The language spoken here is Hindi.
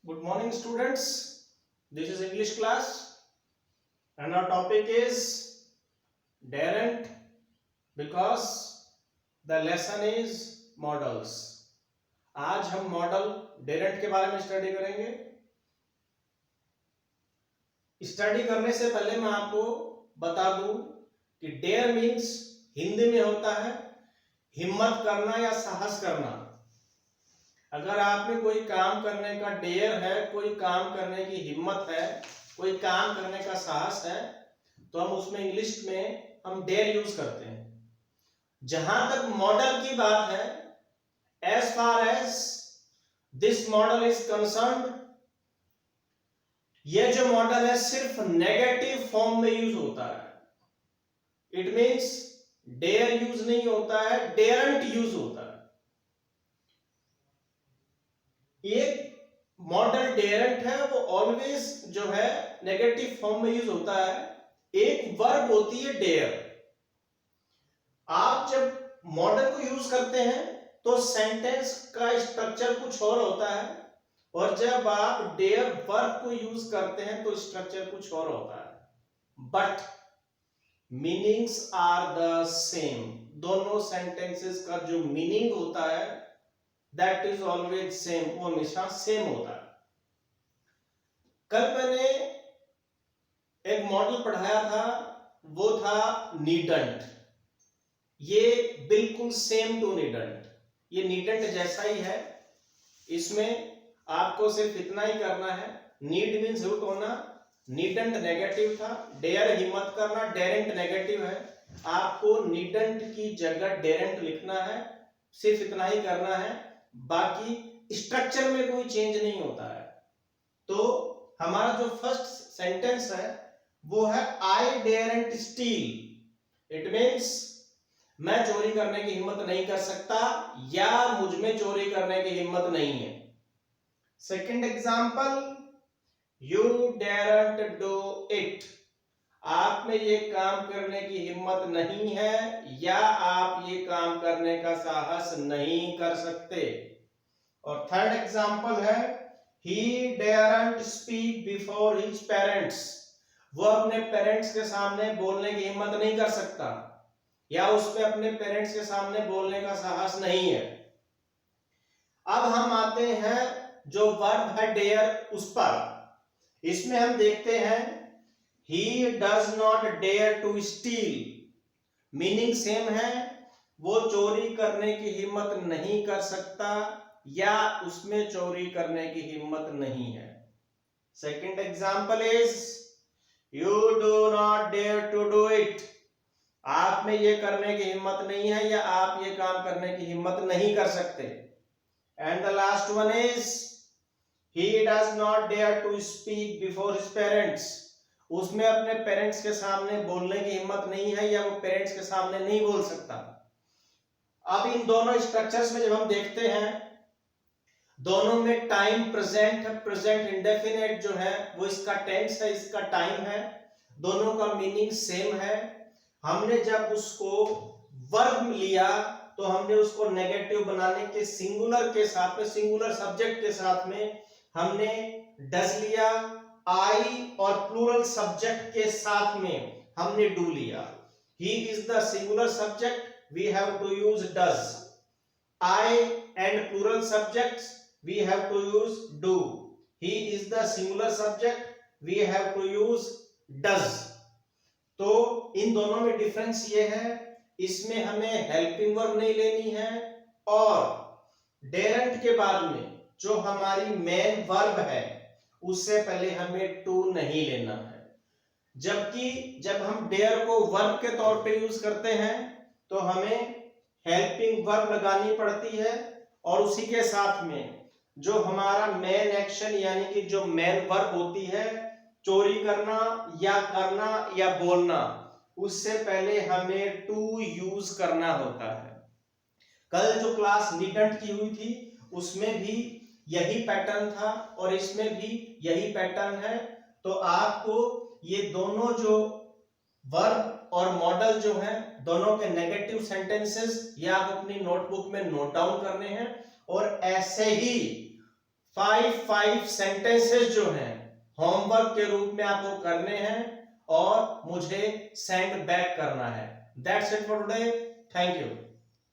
Good morning, students. This is English class, and our topic is daren't because the lesson is models. आज हम मॉडल डेरेंट के बारे में स्टडी करेंगे. स्टडी करने से पहले मैं आपको बता दूं कि डेयर मीन्स हिंदी में होता है हिम्मत करना या साहस करना. अगर आप में कोई काम करने का डेयर है, कोई काम करने की हिम्मत है, कोई काम करने का साहस है, तो हम उसमें इंग्लिश में हम डेयर यूज करते हैं. जहां तक मॉडल की बात है, as far as this model is concerned, ये जो मॉडल है सिर्फ नेगेटिव फॉर्म में यूज होता है. इट मीन्स डेयर यूज नहीं होता है, डेरंट यूज होता है. एक मॉडल डेरेंट है वो ऑलवेज जो है नेगेटिव फॉर्म में यूज होता है. एक वर्ब होती है डेयर. आप जब मॉडल को यूज करते हैं तो सेंटेंस का स्ट्रक्चर कुछ और होता है, और जब आप डेयर वर्ब को यूज करते हैं तो स्ट्रक्चर कुछ और होता है. But meanings are the same. दोनों सेंटेंसेस का जो मीनिंग होता है दैट इज ऑलवेज सेम, वो हमेशा सेम होता है. कल मैंने एक मॉडल पढ़ाया था, वो था नीडंट. ये बिल्कुल सेम टू नीडंट, ये नीडंट जैसा ही है. इसमें आपको सिर्फ इतना ही करना है, नीड मीन्स रूट होना, नीडंट नेगेटिव था, डेयर हिम्मत करना, डेरेंट नेगेटिव है. आपको नीडंट की जगह डेरेंट लिखना है, सिर्फ इतना ही करना है. बाकी स्ट्रक्चर में कोई चेंज नहीं होता है. तो हमारा जो फर्स्ट सेंटेंस है वो है आई डेयरेंट स्टील. इट मीन्स मैं चोरी करने की हिम्मत नहीं कर सकता, या मुझ में चोरी करने की हिम्मत नहीं है. Second example, you daren't do it. आप में ये काम करने की हिम्मत नहीं है, या आप ये काम करने का साहस नहीं कर सकते. और थर्ड एग्जांपल है, he daren't speak before his parents. वो अपने पेरेंट्स के सामने बोलने की हिम्मत नहीं कर सकता, या उसमें अपने पेरेंट्स के सामने बोलने का साहस नहीं है. अब हम आते हैं जो वर्ब है डेयर उस पर. इसमें हम देखते हैं he does not dare to steal. Meaning same है, वो चोरी करने की हिम्मत नहीं कर सकता, या उसमें चोरी करने की हिम्मत नहीं है. Second example is you do not dare to do it. आप में ये करने की हिम्मत नहीं है, या आप ये काम करने की हिम्मत नहीं कर सकते. And the last one is he does not dare to speak before his parents. उसमें अपने पेरेंट्स के सामने बोलने की हिम्मत नहीं है, या वो पेरेंट्स के सामने नहीं बोल सकता. अब इन दोनों स्ट्रक्चर्स में जब हम देखते हैं, दोनों में टाइम प्रेजेंट है. प्रेजेंट इंडेफिनिट जो है वो इसका टेंस है, इसका टाइम है. दोनों का मीनिंग सेम है. हमने जब उसको वर्ब लिया तो हमने उसको नेगेटिव बनाने के सिंगुलर के साथ में, सिंगुलर सब्जेक्ट के साथ में हमने डज लिया. आई और प्लूरल सब्जेक्ट के साथ में हमने डू लिया. He is the singular subject, we have to use does. I and plural subjects, we have to use do. he is the singular subject, we have to use does. तो इन दोनों में डिफरेंस ये है, इसमें हमें हेल्पिंग वर्ब नहीं लेनी है, और डेरेंट के बाद में जो हमारी मेन वर्ब है उससे पहले हमें टू नहीं लेना है. जबकि जब हम डेयर को वर्ब के तौर पे यूज करते हैं तो हमें हेल्पिंग वर्ब लगानी पड़ती है, और उसी के साथ में जो हमारा मेन एक्शन यानी कि जो मेन वर्ब होती है, चोरी करना या करना या बोलना, उससे पहले हमें टू यूज करना होता है. कल जो क्लास नीडंट की हुई थी उसमें भी यही पैटर्न था, और इसमें भी यही पैटर्न है. तो आपको ये दोनों जो वर्ब और मॉडल जो है, दोनों के नेगेटिव सेंटेंसेस ये आप अपनी नोटबुक में नोट डाउन करने हैं, और ऐसे ही 5 सेंटेंसेस जो हैं होमवर्क के रूप में आपको करने हैं और मुझे सेंड बैक करना है। That's it for today. Thank you.